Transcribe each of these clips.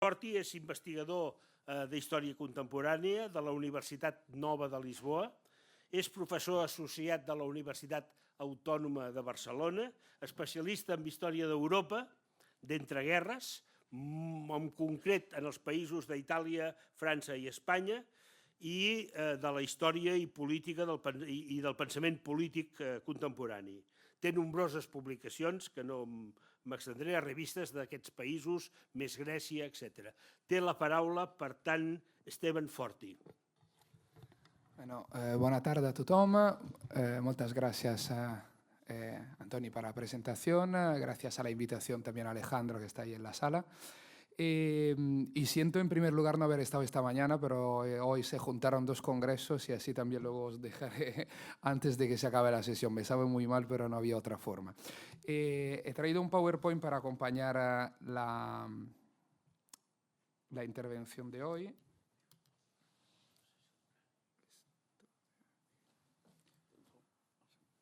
Forti és investigador d'Història Contemporània de la Universitat Nova de Lisboa, és professor associat de la Universitat Autònoma de Barcelona, especialista en història d'Europa, d'entreguerres, en concret en els països d'Itàlia, França i Espanya, i de la història i política i del pensament polític contemporani. Té nombroses publicacions, que no m'extendré, a revistes d'aquests països, més Grècia, etc. Té la paraula, per tant, Esteban Forti. Bueno, buena tarde a tothom. Muchas gracias, Antoni, para la presentación. Gracias a la invitación también a Alejandro, que está ahí en la sala. Y siento en primer lugar no haber estado esta mañana, pero hoy se juntaron dos congresos y así también luego os dejaré antes de que se acabe la sesión. Me sabe muy mal, pero no había otra forma. He traído un PowerPoint para acompañar a la intervención de hoy.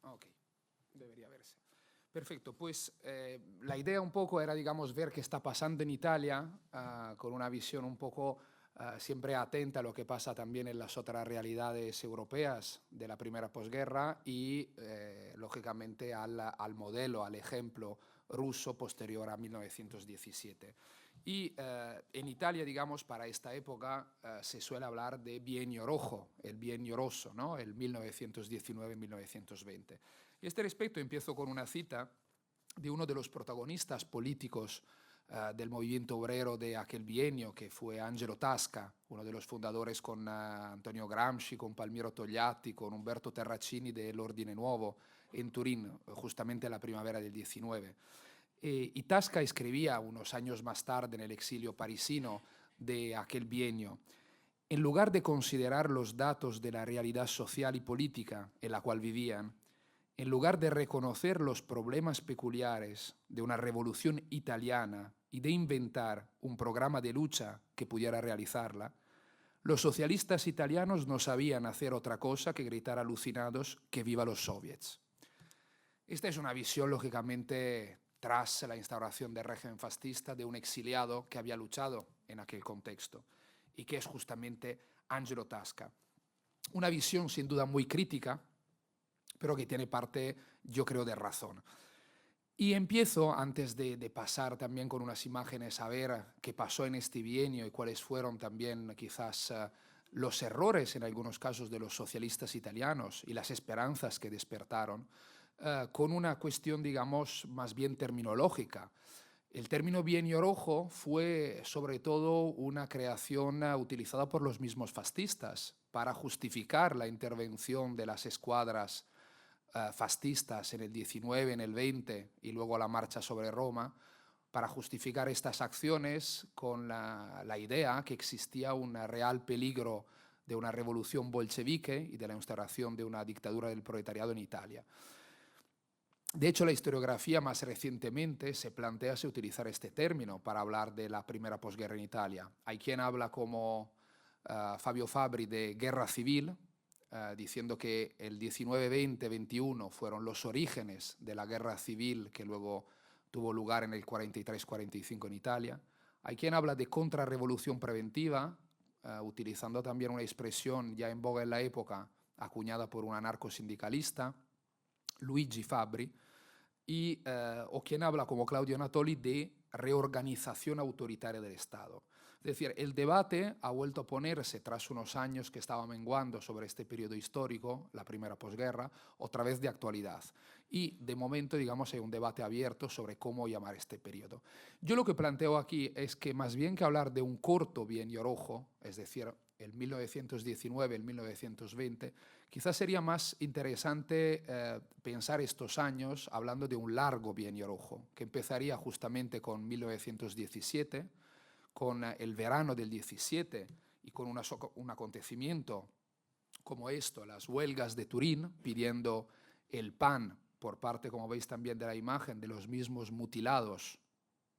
Ok, debería verse. Perfecto, pues la idea un poco era, digamos, ver qué está pasando en Italia con una visión un poco siempre atenta a lo que pasa también en las otras realidades europeas de la primera posguerra y, lógicamente, al modelo, al ejemplo ruso posterior a 1917. Y en Italia, digamos, para esta época se suele hablar de bienio rojo, el bienio rosso, ¿no? El 1919-1920. Y a este respecto empiezo con una cita de uno de los protagonistas políticos del movimiento obrero de aquel bienio, que fue Angelo Tasca, uno de los fundadores con Antonio Gramsci, con Palmiro Togliatti, con Umberto Terracini dell'Ordine Nuovo en Turín, justamente en la primavera del 19. Y Tasca escribía unos años más tarde en el exilio parisino de aquel bienio: en lugar de considerar los datos de la realidad social y política en la cual vivían, en lugar de reconocer los problemas peculiares de una revolución italiana y de inventar un programa de lucha que pudiera realizarla, los socialistas italianos no sabían hacer otra cosa que gritar alucinados que viva los soviets. Esta es una visión, lógicamente, tras la instauración del régimen fascista, de un exiliado que había luchado en aquel contexto y que es justamente Angelo Tasca. Una visión sin duda muy crítica, pero que tiene parte, yo creo, de razón. Y empiezo, antes de pasar también con unas imágenes, a ver qué pasó en este bienio y cuáles fueron también quizás los errores en algunos casos de los socialistas italianos y las esperanzas que despertaron, con una cuestión, digamos, más bien terminológica. El término bienio rojo fue sobre todo una creación utilizada por los mismos fascistas para justificar la intervención de las escuadras fascistas en el 19, en el 20 y luego la marcha sobre Roma, para justificar estas acciones con la idea que existía un real peligro de una revolución bolchevique y de la instauración de una dictadura del proletariado en Italia. De hecho, la historiografía más recientemente se plantea utilizar este término para hablar de la primera posguerra en Italia. Hay quien habla como Fabio Fabri de guerra civil, diciendo que el 19, 20, 21 fueron los orígenes de la guerra civil que luego tuvo lugar en el 43-45 en Italia. Hay quien habla de contrarrevolución preventiva, utilizando también una expresión ya en boga en la época, acuñada por un anarcosindicalista, Luigi Fabbri, o quien habla como Claudio Natoli de reorganización autoritaria del Estado. Es decir, el debate ha vuelto a ponerse tras unos años que estaba menguando sobre este periodo histórico, la primera posguerra, otra vez de actualidad. Y de momento, digamos, hay un debate abierto sobre cómo llamar este periodo. Yo lo que planteo aquí es que más bien que hablar de un corto bienio rojo, es decir, el 1919, el 1920, quizás sería más interesante pensar estos años hablando de un largo bienio rojo, que empezaría justamente con 1917, con el verano del 17 y con un acontecimiento como esto, las huelgas de Turín, pidiendo el pan por parte, como veis también de la imagen, de los mismos mutilados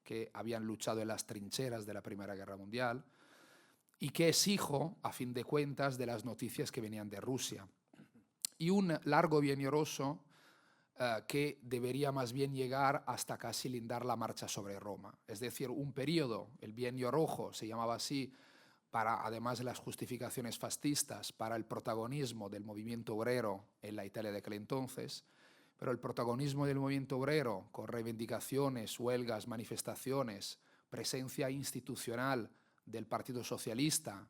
que habían luchado en las trincheras de la Primera Guerra Mundial, y que es hijo, a fin de cuentas, de las noticias que venían de Rusia. Y un largo bienio rosso que debería más bien llegar hasta casi lindar la marcha sobre Roma. Es decir, un periodo, el Bienio Rojo se llamaba así, para, además de las justificaciones fascistas, para el protagonismo del movimiento obrero en la Italia de aquel entonces, pero el protagonismo del movimiento obrero, con reivindicaciones, huelgas, manifestaciones, presencia institucional del Partido Socialista,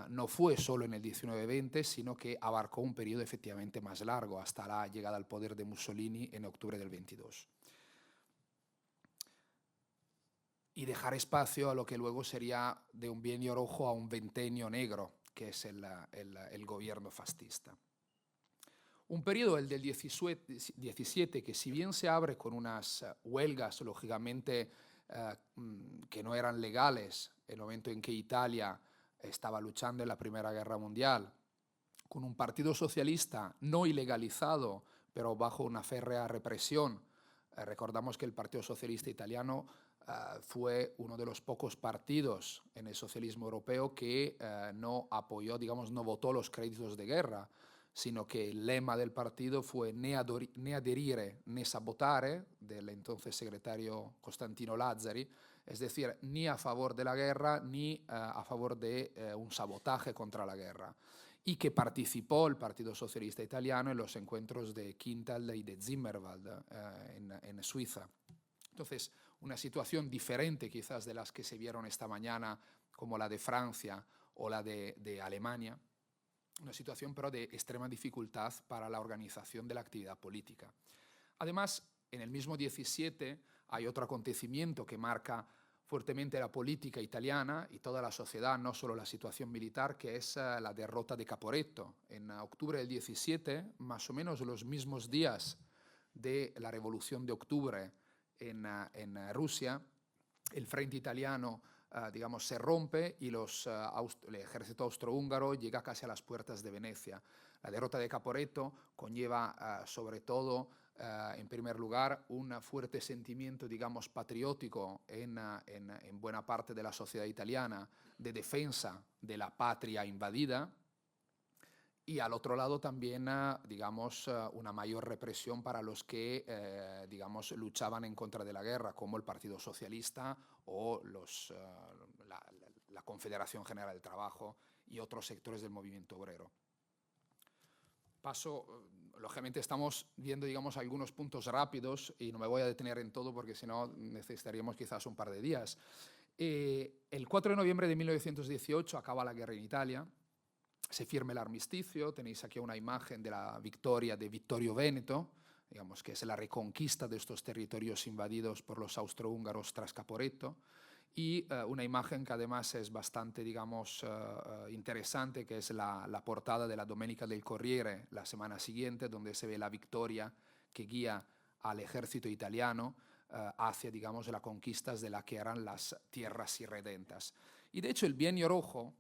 no fue solo en el 19-20, sino que abarcó un periodo efectivamente más largo, hasta la llegada al poder de Mussolini en octubre del 22. Y dejar espacio a lo que luego sería de un bienio rojo a un ventenio negro, que es el gobierno fascista. Un periodo, el del 17, que si bien se abre con unas huelgas, lógicamente, que no eran legales, el momento en que Italia estaba luchando en la Primera Guerra Mundial, con un partido socialista no ilegalizado, pero bajo una férrea represión. Recordamos que el Partido Socialista Italiano fue uno de los pocos partidos en el socialismo europeo que no apoyó, digamos, no votó los créditos de guerra, sino que el lema del partido fue né aderire né sabotare, del entonces secretario Costantino Lazzari, es decir, ni a favor de la guerra ni a favor de un sabotaje contra la guerra, y que participó el Partido Socialista Italiano en los encuentros de Quintal y de Zimmerwald en Suiza. Entonces, una situación diferente quizás de las que se vieron esta mañana, como la de Francia o la de Alemania, una situación pero de extrema dificultad para la organización de la actividad política. Además, en el mismo 17 hay otro acontecimiento que marca fuertemente la política italiana y toda la sociedad, no solo la situación militar, que es la derrota de Caporetto. En octubre del 17, más o menos los mismos días de la Revolución de Octubre en Rusia, el frente italiano digamos, se rompe y el ejército austrohúngaro llega casi a las puertas de Venecia. La derrota de Caporetto conlleva sobre todo, en primer lugar, un fuerte sentimiento, digamos, patriótico en buena parte de la sociedad italiana, de defensa de la patria invadida, y al otro lado también, digamos, una mayor represión para los que, digamos, luchaban en contra de la guerra, como el Partido Socialista o la Confederación General del Trabajo y otros sectores del movimiento obrero. Lógicamente estamos viendo, digamos, algunos puntos rápidos y no me voy a detener en todo porque si no necesitaríamos quizás un par de días. El 4 de noviembre de 1918 acaba la guerra en Italia. Se firma el armisticio, tenéis aquí una imagen de la victoria de Vittorio Veneto, digamos que es la reconquista de estos territorios invadidos por los austrohúngaros tras Caporetto, y una imagen que además es bastante, digamos, interesante, que es la portada de la Domenica del Corriere, la semana siguiente, donde se ve la victoria que guía al ejército italiano hacia, digamos, las conquistas de la que eran las tierras irredentas. Y de hecho el Bienio Rojo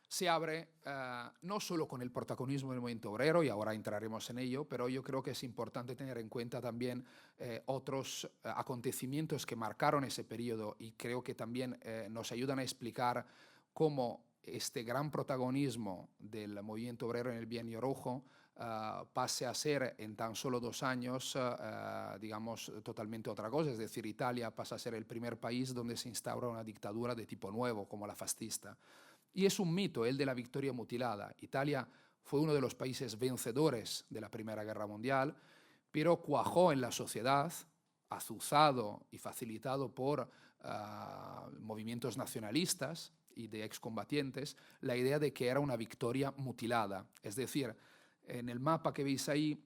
se abre no solo con el protagonismo del movimiento obrero, y ahora entraremos en ello, pero yo creo que es importante tener en cuenta también otros acontecimientos que marcaron ese periodo y creo que también nos ayudan a explicar cómo este gran protagonismo del movimiento obrero en el Bienio Rojo pase a ser en tan solo 2 años, digamos, totalmente otra cosa. Es decir, Italia pasa a ser el primer país donde se instaura una dictadura de tipo nuevo, como la fascista. Y es un mito el de la victoria mutilada. Italia fue uno de los países vencedores de la Primera Guerra Mundial, pero cuajó en la sociedad, azuzado y facilitado por movimientos nacionalistas y de excombatientes, la idea de que era una victoria mutilada. Es decir, en el mapa que veis ahí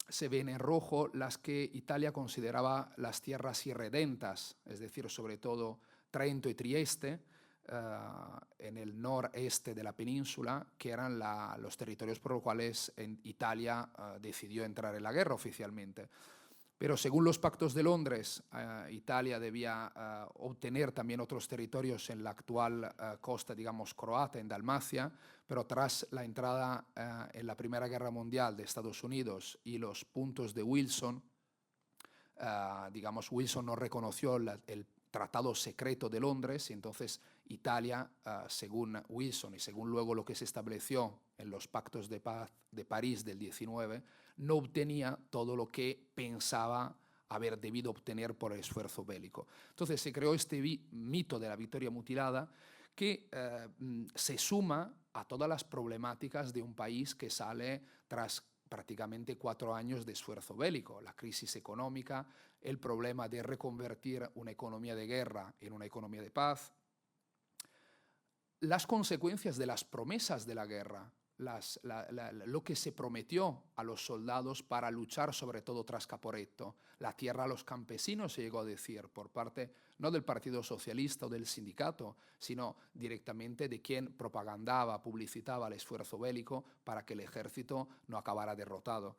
se ven en rojo las que Italia consideraba las tierras irredentas, es decir, sobre todo Trento y Trieste, en el noreste de la península, que eran los territorios por los cuales Italia decidió entrar en la guerra oficialmente. Pero según los pactos de Londres, Italia debía obtener también otros territorios en la actual costa, digamos, croata, en Dalmacia, pero tras la entrada en la Primera Guerra Mundial de Estados Unidos y los puntos de Wilson, digamos, Wilson no reconoció el tratado secreto de Londres, y entonces Italia, según Wilson y según luego lo que se estableció en los pactos de paz de París del 19, no obtenía todo lo que pensaba haber debido obtener por el esfuerzo bélico. Entonces se creó este mito de la victoria mutilada que se suma a todas las problemáticas de un país que sale tras prácticamente 4 años de esfuerzo bélico, la crisis económica, el problema de reconvertir una economía de guerra en una economía de paz, las consecuencias de las promesas de la guerra, lo que se prometió a los soldados para luchar sobre todo tras Caporetto, la tierra a los campesinos, se llegó a decir por parte no del Partido Socialista o del sindicato, sino directamente de quien propagandaba, publicitaba el esfuerzo bélico para que el ejército no acabara derrotado.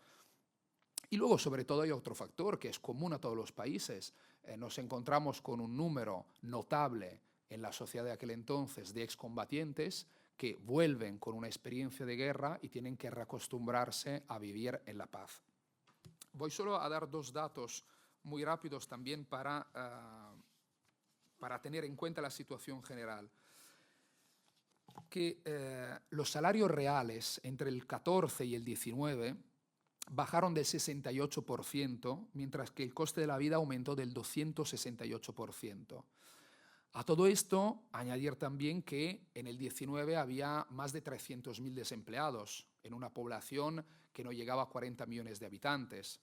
Y luego, sobre todo, hay otro factor que es común a todos los países. Nos encontramos con un número notable en la sociedad de aquel entonces de excombatientes que vuelven con una experiencia de guerra y tienen que reacostumbrarse a vivir en la paz. Voy solo a dar 2 datos muy rápidos también para tener en cuenta la situación general. Que los salarios reales entre el 14 y el 19 bajaron del 68%, mientras que el coste de la vida aumentó del 268%. A todo esto, añadir también que en el 19 había más de 300.000 desempleados en una población que no llegaba a 40 millones de habitantes.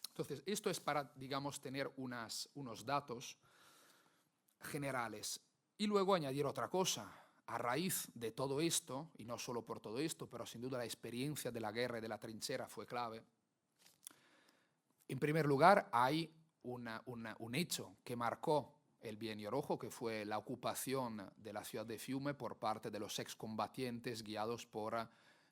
Entonces, esto es para, digamos, tener unos datos generales. Y luego añadir otra cosa. A raíz de todo esto, y no solo por todo esto, pero sin duda la experiencia de la guerra y de la trinchera fue clave. En primer lugar, hay un hecho que marcó el Bienio Rojo, que fue la ocupación de la ciudad de Fiume por parte de los excombatientes guiados por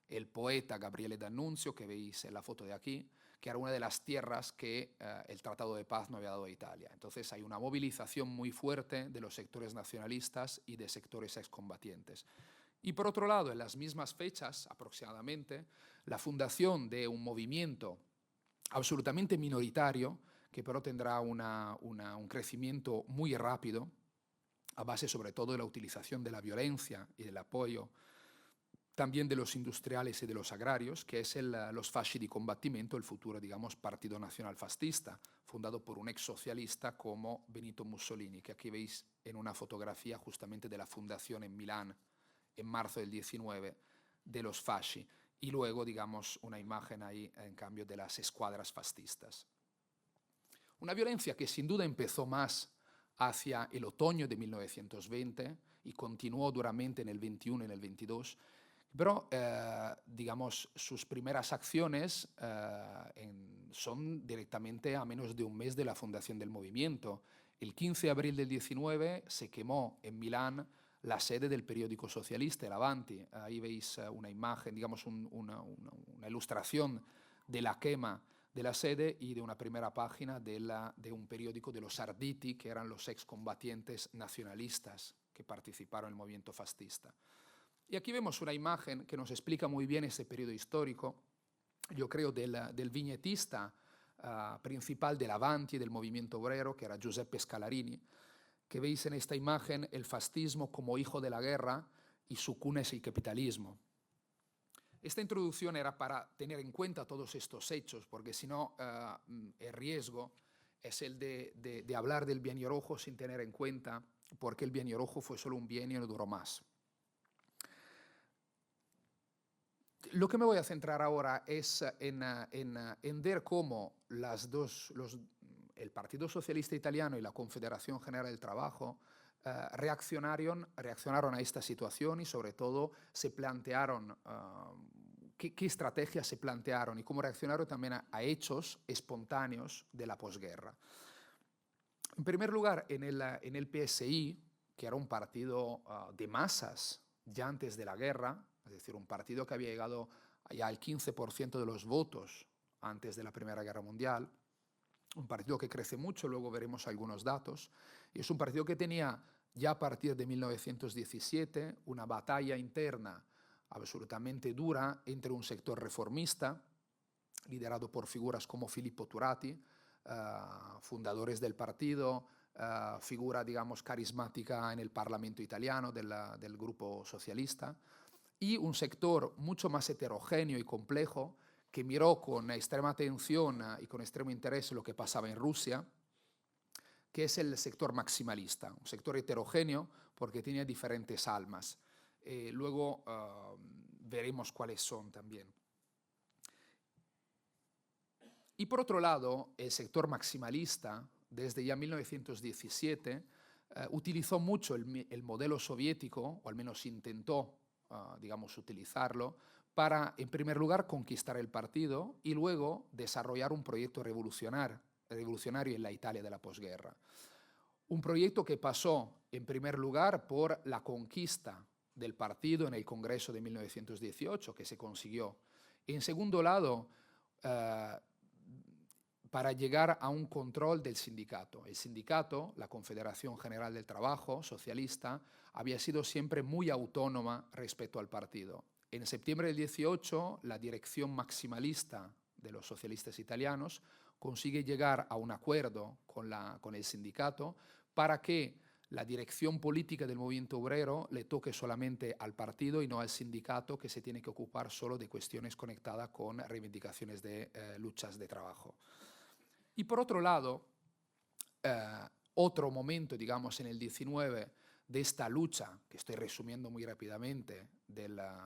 el poeta Gabriele D'Annunzio, que veis en la foto de aquí, que era una de las tierras que el Tratado de Paz no había dado a Italia. Entonces hay una movilización muy fuerte de los sectores nacionalistas y de sectores excombatientes. Y por otro lado, en las mismas fechas aproximadamente, la fundación de un movimiento absolutamente minoritario, que pero tendrá un crecimiento muy rápido, a base sobre todo de la utilización de la violencia y del apoyo también de los industriales y de los agrarios, que es los Fasci di Combattimento, el futuro, digamos, Partido Nacional Fascista, fundado por un ex socialista como Benito Mussolini, que aquí veis en una fotografía justamente de la fundación en Milán, en marzo del 19, de los Fasci, y luego, digamos, una imagen ahí, en cambio, de las escuadras fascistas. Una violencia que sin duda empezó más hacia el otoño de 1920 y continuó duramente en el 21 y en el 22, pero, digamos, sus primeras acciones son directamente a menos de un mes de la fundación del movimiento. El 15 de abril del 19 se quemó en Milán la sede del periódico socialista, el Avanti. Ahí veis una imagen, digamos, una ilustración de la quema de la sede y de una primera página de un periódico de los Arditi, que eran los excombatientes nacionalistas que participaron en el movimiento fascista. Y aquí vemos una imagen que nos explica muy bien ese periodo histórico, yo creo, del viñetista principal del Avanti, del movimiento obrero, que era Giuseppe Scalarini, que veis en esta imagen el fascismo como hijo de la guerra y su cuna es el capitalismo. Esta introducción era para tener en cuenta todos estos hechos, porque si no, el riesgo es el de hablar del Bienio Rojo sin tener en cuenta por qué el Bienio Rojo fue solo un bienio y no duró más. Lo que me voy a centrar ahora es en ver cómo el Partido Socialista Italiano y la Confederación General del Trabajo reaccionaron a esta situación y sobre todo se plantearon qué estrategias se plantearon y cómo reaccionaron también a hechos espontáneos de la posguerra. En primer lugar, en el PSI, que era un partido de masas ya antes de la guerra, es decir, un partido que había llegado ya al 15% de los votos antes de la Primera Guerra Mundial, un partido que crece mucho, luego veremos algunos datos, y es un partido que tenía ya a partir de 1917 una batalla interna absolutamente dura entre un sector reformista, liderado por figuras como Filippo Turati, fundadores del partido, figura, digamos, carismática en el Parlamento italiano del grupo socialista, y un sector mucho más heterogéneo y complejo que miró con extrema atención y con extremo interés lo que pasaba en Rusia, que es el sector maximalista, un sector heterogéneo porque tenía diferentes almas. Luego veremos cuáles son también. Y por otro lado, el sector maximalista, desde ya 1917, utilizó mucho el modelo soviético, o al menos intentó, digamos, utilizarlo, para, en primer lugar, conquistar el partido y luego desarrollar un proyecto revolucionario en la Italia de la posguerra. Un proyecto que pasó, en primer lugar, por la conquista del partido en el Congreso de 1918, que se consiguió. En segundo lado, para llegar a un control del sindicato. El sindicato, la Confederación General del Trabajo socialista, había sido siempre muy autónoma respecto al partido. En septiembre del 18, la dirección maximalista de los socialistas italianos consigue llegar a un acuerdo con el sindicato para que la dirección política del movimiento obrero le toque solamente al partido y no al sindicato, que se tiene que ocupar solo de cuestiones conectadas con reivindicaciones de luchas de trabajo. Y por otro lado, otro momento, digamos, en el 19 de esta lucha, que estoy resumiendo muy rápidamente,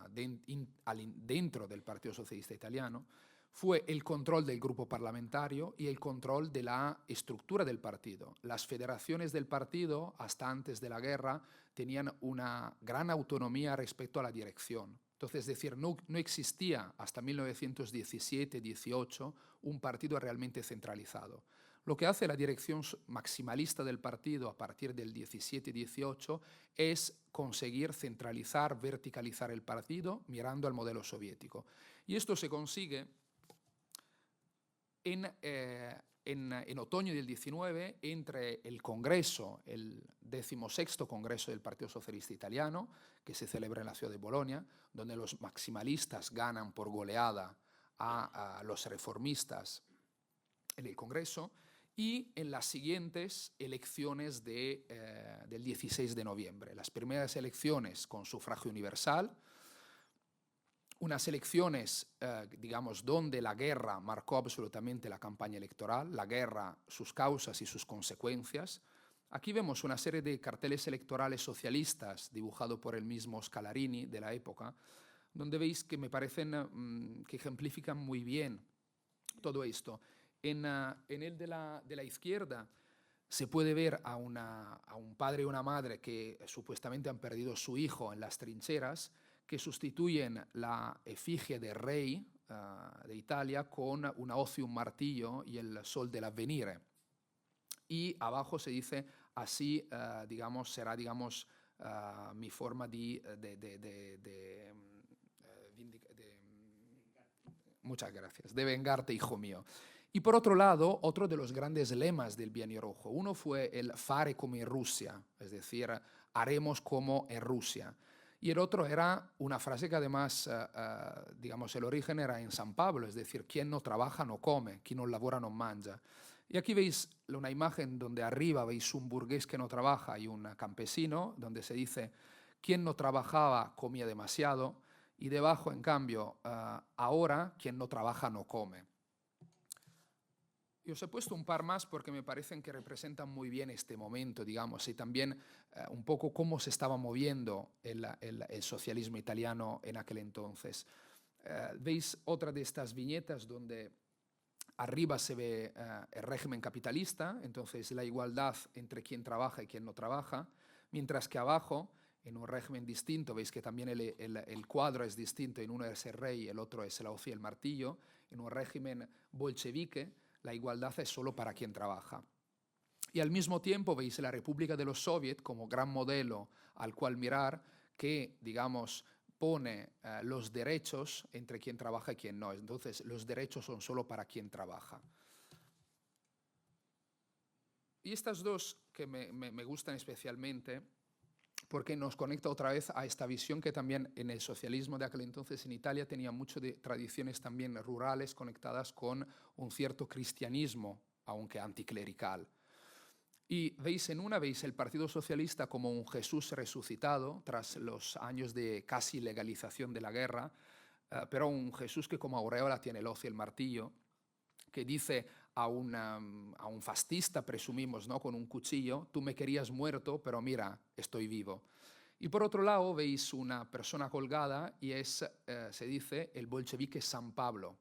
dentro del Partido Socialista Italiano, fue el control del grupo parlamentario y el control de la estructura del partido. Las federaciones del partido, hasta antes de la guerra, tenían una gran autonomía respecto a la dirección. Entonces, es decir, no existía hasta 1917-18 un partido realmente centralizado. Lo que hace la dirección maximalista del partido a partir del 17-18 es conseguir centralizar, verticalizar el partido mirando al modelo soviético. Y esto se consigue en otoño del 19 entre el Congreso, el 16º Congreso del Partido Socialista Italiano, que se celebra en la ciudad de Bolonia, donde los maximalistas ganan por goleada a los reformistas en el Congreso, y en las siguientes elecciones del 16 de noviembre. Las primeras elecciones con sufragio universal, unas elecciones, digamos, donde la guerra marcó absolutamente la campaña electoral, la guerra, sus causas y sus consecuencias. Aquí vemos una serie de carteles electorales socialistas dibujados por el mismo Scalarini de la época, donde veis que me parecen que ejemplifican muy bien todo esto. En el de la izquierda se puede ver a un padre y una madre que supuestamente han perdido su hijo en las trincheras, que sustituyen la efigie del rey de Italia con una hoz y un martillo y el sol del avvenire. Y abajo se dice, así, digamos, será, digamos, mi forma muchas gracias, de vengarte, hijo mío. Y por otro lado, otro de los grandes lemas del Bienio Rojo, uno fue el fare come in Russia, es decir, haremos como en Rusia. Y el otro era una frase que además, digamos, el origen era en San Pablo, es decir, quien no trabaja no come, quien no labora no mangia. Y aquí veis una imagen donde arriba veis un burgués que no trabaja y un campesino, donde se dice, quien no trabajaba comía demasiado, y debajo, en cambio, ahora, quien no trabaja no come. Y os he puesto un par más porque me parecen que representan muy bien este momento, digamos, y también un poco cómo se estaba moviendo el socialismo italiano en aquel entonces. Veis otra de estas viñetas donde arriba se ve el régimen capitalista, entonces la igualdad entre quien trabaja y quien no trabaja, mientras que abajo, en un régimen distinto, veis que también el cuadro es distinto, en uno es el rey, el otro es la hoz y el martillo, en un régimen bolchevique, la igualdad es solo para quien trabaja. Y al mismo tiempo veis la República de los Soviets como gran modelo al cual mirar, que, digamos, pone los derechos entre quien trabaja y quien no. Entonces, los derechos son solo para quien trabaja. Y estas dos que me gustan especialmente, porque nos conecta otra vez a esta visión que también en el socialismo de aquel entonces en Italia tenía mucho de tradiciones también rurales conectadas con un cierto cristianismo, aunque anticlerical. Y veis veis el Partido Socialista como un Jesús resucitado tras los años de casi legalización de la guerra, pero un Jesús que como aureola tiene el hoz y el martillo, que dice a un fascista, presumimos, ¿no?, con un cuchillo: tú me querías muerto, pero mira, estoy vivo. Y por otro lado veis una persona colgada y se dice el bolchevique San Pablo,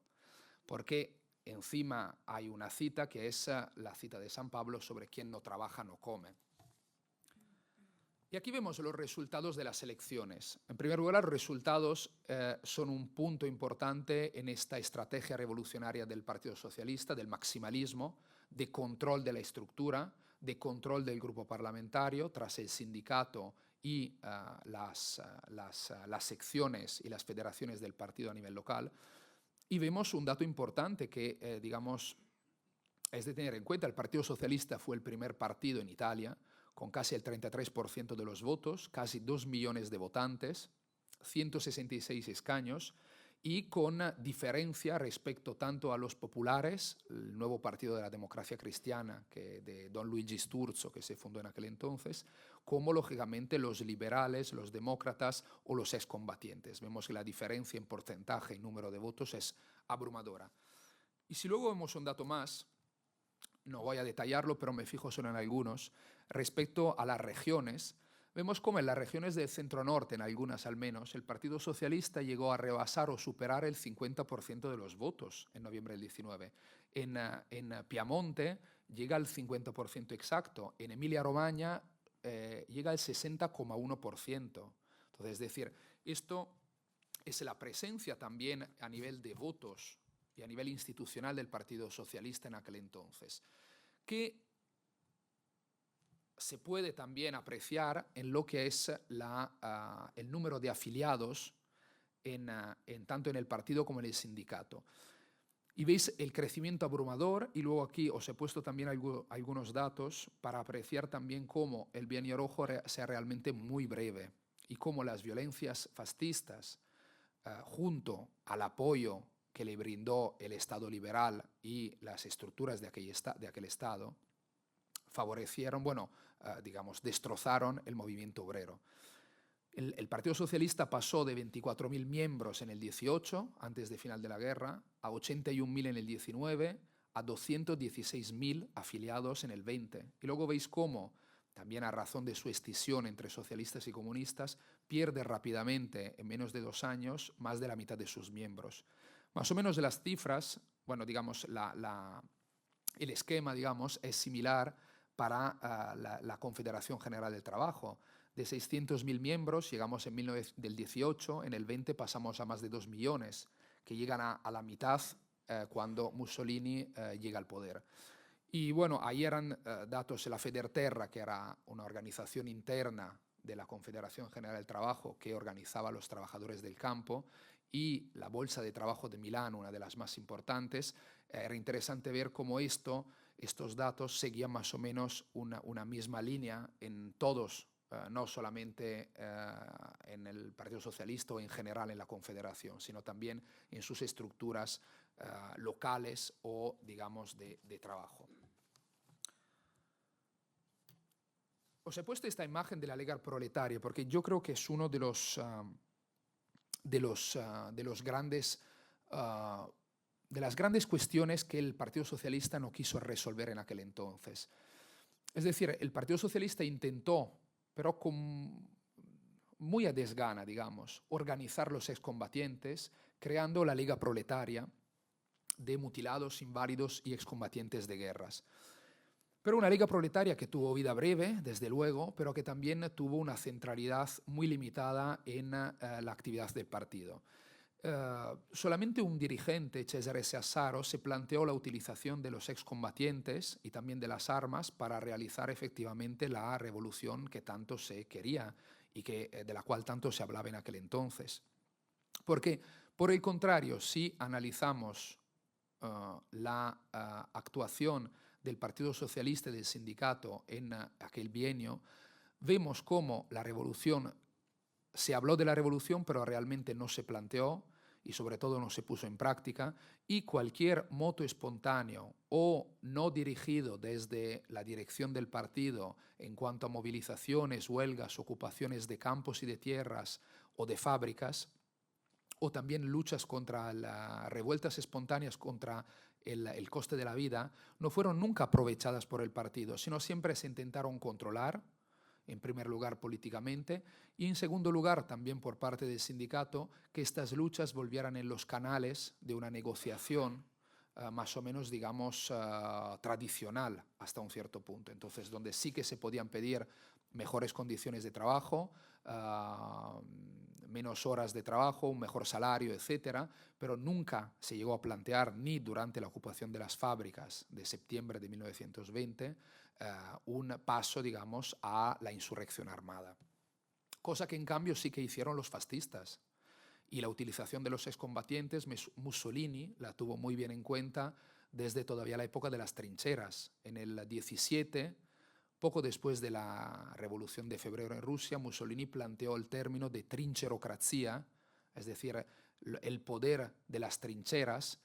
porque encima hay una cita que es la cita de San Pablo sobre quien no trabaja no come. Y aquí vemos los resultados de las elecciones. En primer lugar, los resultados son un punto importante en esta estrategia revolucionaria del Partido Socialista, del maximalismo, de control de la estructura, de control del grupo parlamentario tras el sindicato y las secciones y las federaciones del partido a nivel local. Y vemos un dato importante que, digamos, es de tener en cuenta. El Partido Socialista fue el primer partido en Italia, con casi el 33% de los votos, casi 2 millones de votantes, 166 escaños, y con diferencia respecto tanto a los populares, el nuevo Partido de la Democracia Cristiana de Don Luigi Sturzo, que se fundó en aquel entonces, como lógicamente los liberales, los demócratas o los excombatientes. Vemos que la diferencia en porcentaje y número de votos es abrumadora. Y si luego vemos un dato más, no voy a detallarlo, pero me fijo solo en algunos, respecto a las regiones, vemos cómo en las regiones del centro-norte, en algunas al menos, el Partido Socialista llegó a rebasar o superar el 50% de los votos en noviembre del 19. En Piamonte llega al 50% exacto, en Emilia-Romagna llega al 60,1%. Entonces, es decir, esto es la presencia también a nivel de votos y a nivel institucional del Partido Socialista en aquel entonces, que se puede también apreciar en lo que es el número de afiliados tanto en el partido como en el sindicato. Y veis el crecimiento abrumador, y luego aquí os he puesto también algunos datos para apreciar también cómo el bienio rojo sea realmente muy breve y cómo las violencias fascistas, junto al apoyo que le brindó el Estado liberal y las estructuras de aquel Estado, favorecieron, digamos, destrozaron el movimiento obrero. El Partido Socialista pasó de 24.000 miembros en el 18, antes de final de la guerra, a 81.000 en el 19, a 216.000 afiliados en el 20. Y luego veis cómo, también a razón de su escisión entre socialistas y comunistas, pierde rápidamente, en menos de 2 años, más de la mitad de sus miembros. Más o menos de las cifras, digamos, el esquema, digamos, es similar para la Confederación General del Trabajo. De 600.000 miembros llegamos en del 18, en el 20 pasamos a más de 2 millones, que llegan a la mitad cuando Mussolini llega al poder. Y ahí eran datos de la Federterra, que era una organización interna de la Confederación General del Trabajo que organizaba a los trabajadores del campo, y la Bolsa de Trabajo de Milán, una de las más importantes. Era interesante ver cómo estos datos seguían más o menos una misma línea en todos, no solamente en el Partido Socialista o en general en la Confederación, sino también en sus estructuras locales o, digamos, de trabajo. Os he puesto esta imagen de la Lega Proletaria porque yo creo que es uno de las grandes cuestiones que el Partido Socialista no quiso resolver en aquel entonces. Es decir, el Partido Socialista intentó, pero muy a desgana, digamos, organizar los excombatientes, creando la Liga Proletaria de mutilados, inválidos y excombatientes de guerras. Pero una liga proletaria que tuvo vida breve, desde luego, pero que también tuvo una centralidad muy limitada en la actividad del partido. Solamente un dirigente, Cesare Sassaro, se planteó la utilización de los excombatientes y también de las armas para realizar efectivamente la revolución que tanto se quería y de la cual tanto se hablaba en aquel entonces. Porque, por el contrario, si analizamos la actuación del Partido Socialista y del sindicato en aquel bienio, vemos cómo la revolución, se habló de la revolución, pero realmente no se planteó, y sobre todo no se puso en práctica, y cualquier moto espontáneo o no dirigido desde la dirección del partido en cuanto a movilizaciones, huelgas, ocupaciones de campos y de tierras o de fábricas, o también luchas contra las revueltas espontáneas contra el coste de la vida, no fueron nunca aprovechadas por el partido, sino siempre se intentaron controlar, en primer lugar políticamente, y en segundo lugar también por parte del sindicato, que estas luchas volvieran en los canales de una negociación más o menos, digamos, tradicional hasta un cierto punto. Entonces, donde sí que se podían pedir mejores condiciones de trabajo, menos horas de trabajo, un mejor salario, etcétera, pero nunca se llegó a plantear, ni durante la ocupación de las fábricas de septiembre de 1920, un paso, digamos, a la insurrección armada. Cosa que en cambio sí que hicieron los fascistas. Y la utilización de los excombatientes, Mussolini la tuvo muy bien en cuenta desde todavía la época de las trincheras. En el 17, poco después de la Revolución de Febrero en Rusia, Mussolini planteó el término de trincherocracia, es decir, el poder de las trincheras,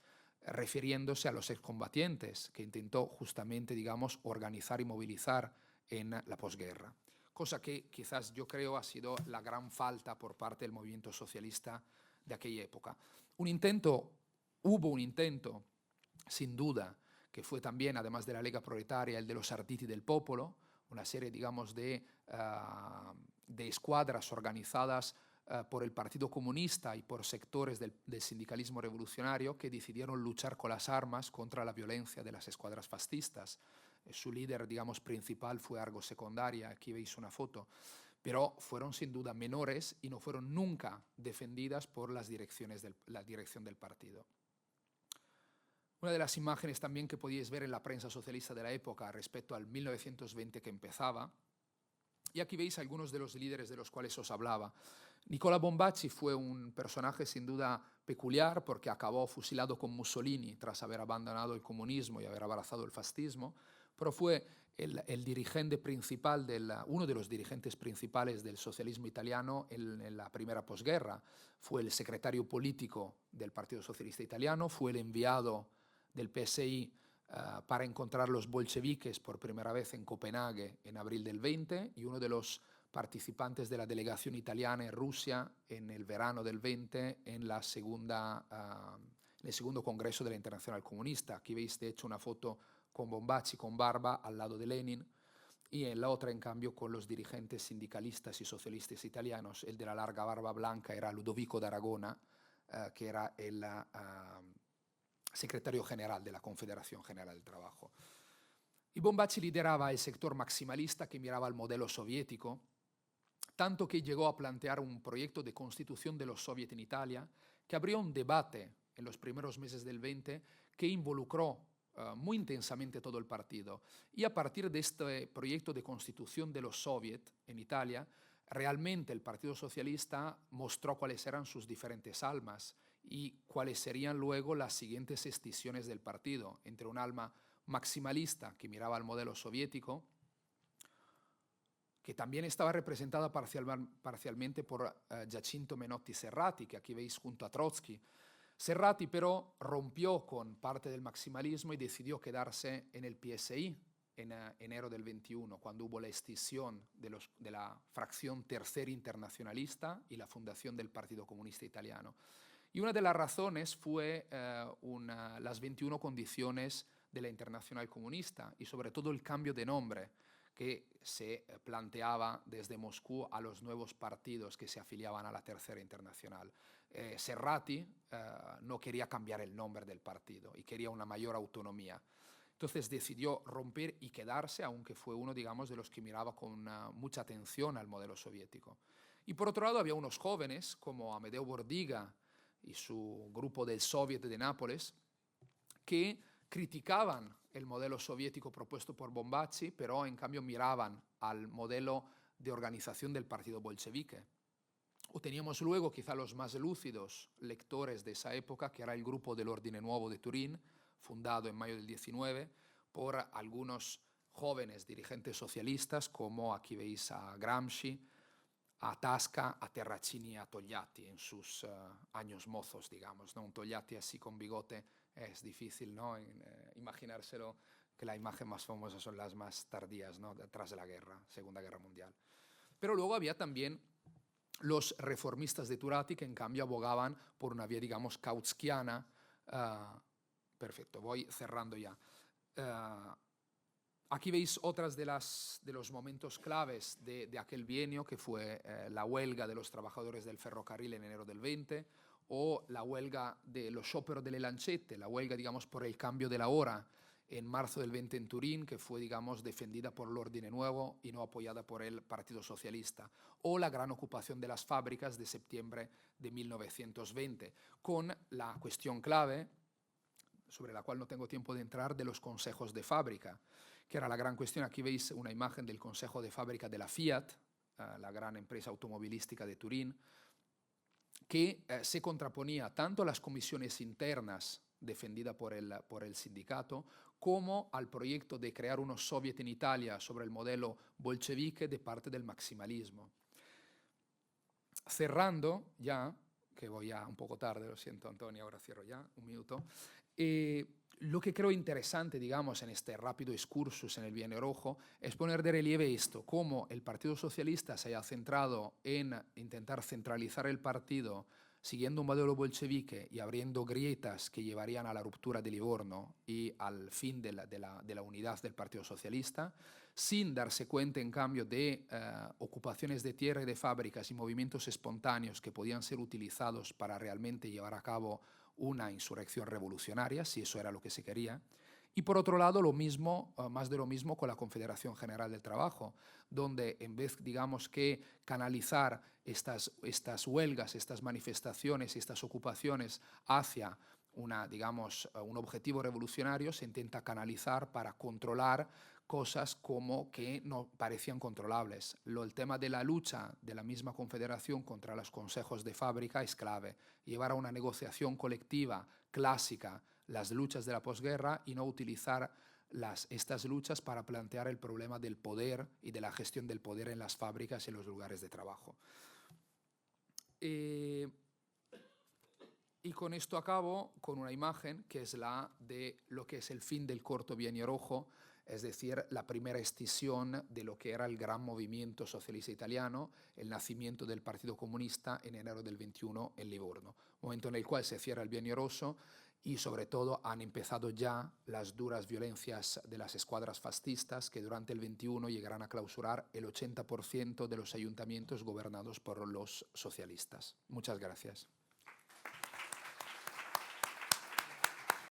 refiriéndose a los excombatientes, que intentó justamente, digamos, organizar y movilizar en la posguerra. Cosa que quizás yo creo ha sido la gran falta por parte del movimiento socialista de aquella época. Hubo un intento, sin duda, que fue también, además de la Lega Proletaria, el de los Arditi del Popolo, una serie, digamos, de escuadras organizadas por el Partido Comunista y por sectores del sindicalismo revolucionario que decidieron luchar con las armas contra la violencia de las escuadras fascistas. Su líder, digamos, principal fue Argo Secondaria, aquí veis una foto, pero fueron sin duda menores y no fueron nunca defendidas por la dirección del partido. Una de las imágenes también que podíais ver en la prensa socialista de la época respecto al 1920 que empezaba, y aquí veis algunos de los líderes de los cuales os hablaba. Nicola Bombacci fue un personaje sin duda peculiar porque acabó fusilado con Mussolini tras haber abandonado el comunismo y haber abrazado el fascismo, pero fue el dirigente principal, uno de los dirigentes principales del socialismo italiano en la primera posguerra. Fue el secretario político del Partido Socialista Italiano, fue el enviado del PSI para encontrar los bolcheviques por primera vez en Copenhague en abril del 20 y uno de los participantes de la delegación italiana en Rusia en el verano del 20 en el segundo congreso de la Internacional Comunista. Aquí veis de hecho una foto con Bombacci con barba al lado de Lenin y en la otra en cambio con los dirigentes sindicalistas y socialistas italianos. El de la larga barba blanca era Ludovico d'Aragona, que era el secretario general de la Confederación General del Trabajo. Y Bombacci lideraba el sector maximalista que miraba al modelo soviético, tanto que llegó a plantear un proyecto de constitución de los soviets en Italia, que abrió un debate en los primeros meses del 20 que involucró muy intensamente todo el partido. Y a partir de este proyecto de constitución de los soviets en Italia, realmente el Partido Socialista mostró cuáles eran sus diferentes almas y cuáles serían luego las siguientes escisiones del partido, entre un alma maximalista que miraba al modelo soviético, que también estaba representada parcialmente por Giacinto Menotti Serrati, que aquí veis junto a Trotsky. Serrati però rompió con parte del maximalismo y decidió quedarse en el PSI en enero del 21, cuando hubo la escisión de la fracción tercera internacionalista y la fundación del Partido Comunista Italiano. Y una de las razones fue las 21 condiciones de la Internacional Comunista y sobre todo el cambio de nombre que se planteaba desde Moscú a los nuevos partidos que se afiliaban a la Tercera Internacional. Serrati no quería cambiar el nombre del partido y quería una mayor autonomía. Entonces decidió romper y quedarse, aunque fue uno, digamos, de los que miraba con mucha atención al modelo soviético. Y por otro lado había unos jóvenes como Amedeo Bordiga y su grupo del Soviet de Nápoles que criticaban el modelo soviético propuesto por Bombacci, pero en cambio miraban al modelo de organización del partido bolchevique. O teníamos luego quizá los más lúcidos lectores de esa época, que era el grupo del Ordine Nuovo de Turín, fundado en mayo del 19 por algunos jóvenes dirigentes socialistas, como aquí veis a Gramsci, a Tasca, a Terracini y a Togliatti en sus años mozos, digamos, ¿no? Un Togliatti así con bigote es difícil, ¿no? Imaginárselo, que la imagen más famosa son las más tardías, ¿no? Tras de la guerra, Segunda Guerra Mundial. Pero luego había también los reformistas de Turati, que en cambio abogaban por una vía, digamos, kautskiana. Perfecto, voy cerrando ya. Aquí veis otras de los momentos claves de aquel bienio, que fue la huelga de los trabajadores del ferrocarril en enero del 20, o la huelga de los sciopero delle lancette, la huelga, digamos, por el cambio de la hora en marzo del 20 en Turín, que fue, digamos, defendida por el Ordine Nuevo y no apoyada por el Partido Socialista, o la gran ocupación de las fábricas de septiembre de 1920, con la cuestión clave, sobre la cual no tengo tiempo de entrar, de los consejos de fábrica, que era la gran cuestión. Aquí veis una imagen del consejo de fábrica de la Fiat, la gran empresa automovilística de Turín, que se contraponía tanto a las comisiones internas defendida por el sindicato, como al proyecto de crear unos soviet en Italia sobre el modelo bolchevique de parte del maximalismo. Cerrando ya, que voy ya un poco tarde, lo siento Antonio, ahora cierro ya, un minuto, lo que creo interesante, digamos, en este rápido excursus en el Bienio Rojo es poner de relieve esto, cómo el Partido Socialista se haya centrado en intentar centralizar el partido siguiendo un modelo bolchevique y abriendo grietas que llevarían a la ruptura de Livorno y al fin de la unidad del Partido Socialista, sin darse cuenta, en cambio, de ocupaciones de tierra y de fábricas y movimientos espontáneos que podían ser utilizados para realmente llevar a cabo una insurrección revolucionaria, si eso era lo que se quería. Y por otro lado, lo mismo, más de lo mismo con la Confederación General del Trabajo, donde en vez, digamos, que canalizar estas huelgas, estas manifestaciones, estas ocupaciones hacia digamos, un objetivo revolucionario, se intenta canalizar para controlar cosas como que no parecían controlables. El tema de la lucha de la misma Confederación contra los consejos de fábrica es clave. Llevar a una negociación colectiva clásica las luchas de la posguerra y no utilizar estas luchas para plantear el problema del poder y de la gestión del poder en las fábricas y en los lugares de trabajo. Y con esto acabo con una imagen que es la de lo que es el fin del corto bienio rojo, es decir, la primera escisión de lo que era el gran movimiento socialista italiano, el nacimiento del Partido Comunista en enero del 21 en Livorno, momento en el cual se cierra el bienio rosso y sobre todo han empezado ya las duras violencias de las escuadras fascistas que durante el 21 llegarán a clausurar el 80% de los ayuntamientos gobernados por los socialistas. Muchas gracias.